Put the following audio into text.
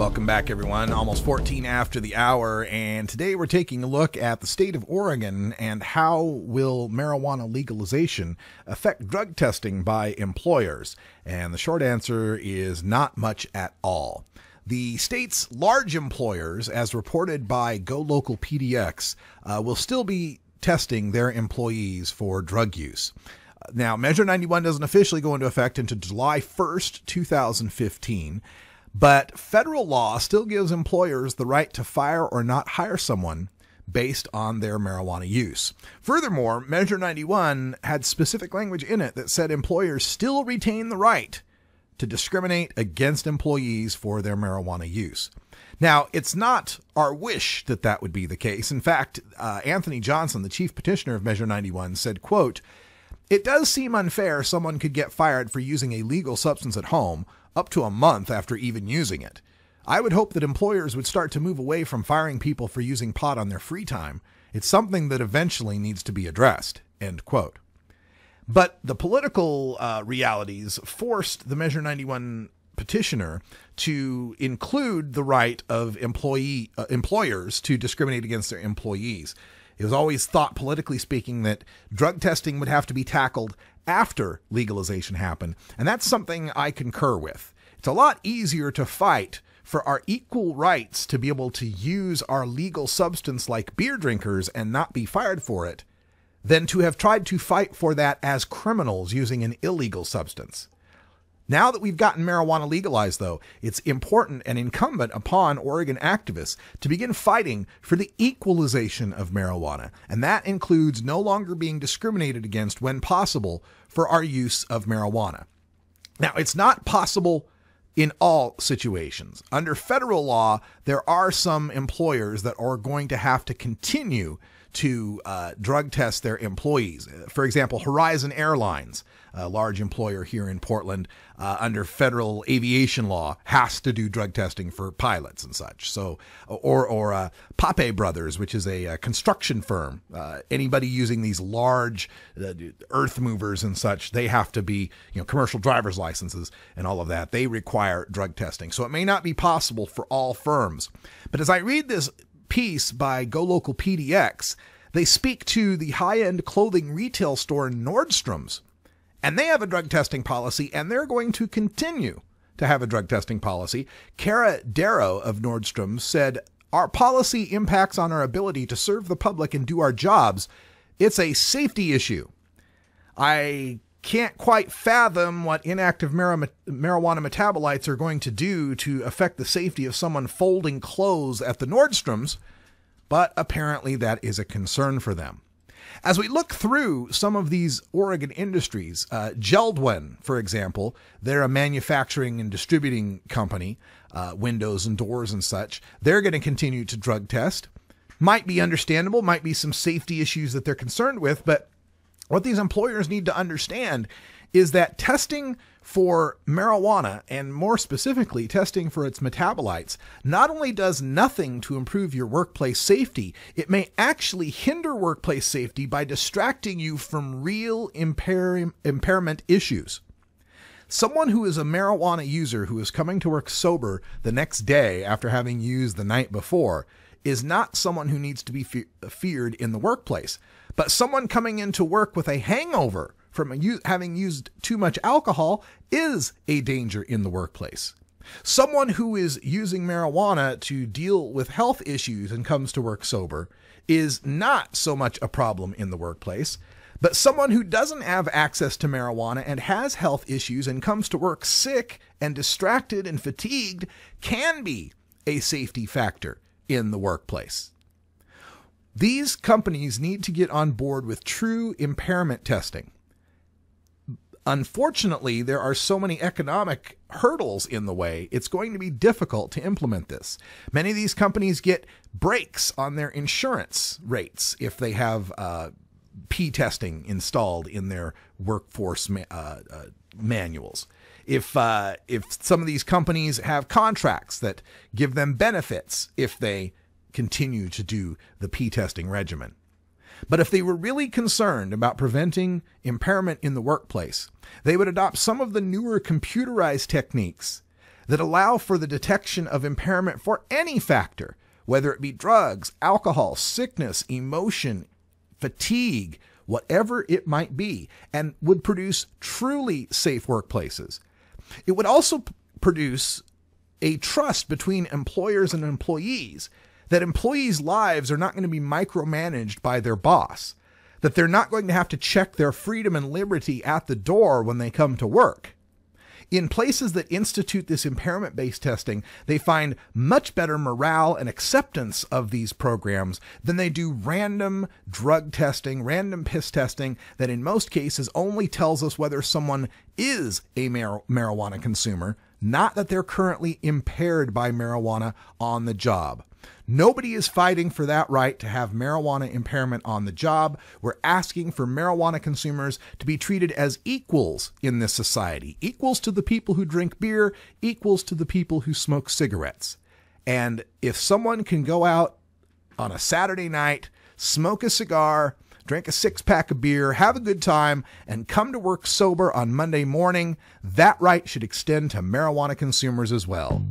Welcome back, everyone. Almost 14 after the hour, and today we're taking a look at the state of Oregon and how will marijuana legalization affect drug testing by employers. And the short answer is not much at all. The state's large employers, as reported by GoLocal PDX, will still be testing their employees for drug use. Now, Measure 91 doesn't officially go into effect until July 1st, 2015. But federal law still gives employers the right to fire or not hire someone based on their marijuana use. Furthermore, Measure 91 had specific language in it that said employers still retain the right to discriminate against employees for their marijuana use. Now, it's not our wish that that would be the case. In fact, Anthony Johnson, the chief petitioner of Measure 91, said, quote, "It does seem unfair someone could get fired for using a legal substance at home up to a month after even using it. I would hope that employers would start to move away from firing people for using pot on their free time. It's something that eventually needs to be addressed." End quote. But the political realities forced the Measure 91 petitioner to include the right of employers to discriminate against their employees. It was always thought, politically speaking, that drug testing would have to be tackled after legalization happened, and that's something I concur with. It's a lot easier to fight for our equal rights to be able to use our legal substance like beer drinkers and not be fired for it than to have tried to fight for that as criminals using an illegal substance. Now that we've gotten marijuana legalized, though, it's important and incumbent upon Oregon activists to begin fighting for the equalization of marijuana, and that includes no longer being discriminated against when possible for our use of marijuana. Now, it's not possible in all situations. Under federal law, there are some employers that are going to have to continue to drug test their employees. For example, Horizon Airlines, a large employer here in Portland, under federal aviation law, has to do drug testing for pilots and such. So, or Pape Brothers, which is a construction firm. Anybody using these large earth movers and such, they have to be, commercial driver's licenses and all of that. They require drug testing. So it may not be possible for all firms. But as I read this piece by GoLocal PDX, they speak to the high-end clothing retail store Nordstrom's, and they have a drug testing policy, and they're going to continue to have a drug testing policy. Kara Darrow of Nordstrom's said, "Our policy impacts on our ability to serve the public and do our jobs. It's a safety issue. I can't quite fathom what inactive marijuana metabolites are going to do to affect the safety of someone folding clothes at the Nordstrom's, but apparently that is a concern for them." As we look through some of these Oregon industries, Geldwin, for example, they're a manufacturing and distributing company, windows and doors and such. They're going to continue to drug test. Might be understandable, might be some safety issues that they're concerned with, but what these employers need to understand is that testing for marijuana, and more specifically testing for its metabolites, not only does nothing to improve your workplace safety, it may actually hinder workplace safety by distracting you from real impairment issues. Someone who is a marijuana user who is coming to work sober the next day after having used the night before is not someone who needs to be feared in the workplace. But someone coming into work with a hangover from having used too much alcohol is a danger in the workplace. Someone who is using marijuana to deal with health issues and comes to work sober is not so much a problem in the workplace. But someone who doesn't have access to marijuana and has health issues and comes to work sick and distracted and fatigued can be a safety factor in the workplace. These companies need to get on board with true impairment testing. Unfortunately, there are so many economic hurdles in the way, it's going to be difficult to implement this. Many of these companies get breaks on their insurance rates if they have P testing installed in their workforce manuals. If some of these companies have contracts that give them benefits if they continue to do the P testing regimen. But if they were really concerned about preventing impairment in the workplace, they would adopt some of the newer computerized techniques that allow for the detection of impairment for any factor, whether it be drugs, alcohol, sickness, emotion, fatigue, whatever it might be, and would produce truly safe workplaces. It would also produce a trust between employers and employees, that employees' lives are not going to be micromanaged by their boss, that they're not going to have to check their freedom and liberty at the door when they come to work. In places that institute this impairment-based testing, they find much better morale and acceptance of these programs than they do random drug testing, random piss testing that in most cases only tells us whether someone is a marijuana consumer, not that they're currently impaired by marijuana on the job. Nobody is fighting for that right to have marijuana impairment on the job. We're asking for marijuana consumers to be treated as equals in this society, equals to the people who drink beer, equals to the people who smoke cigarettes. And if someone can go out on a Saturday night, smoke a cigar, drink a six-pack of beer, have a good time, and come to work sober on Monday morning, that right should extend to marijuana consumers as well.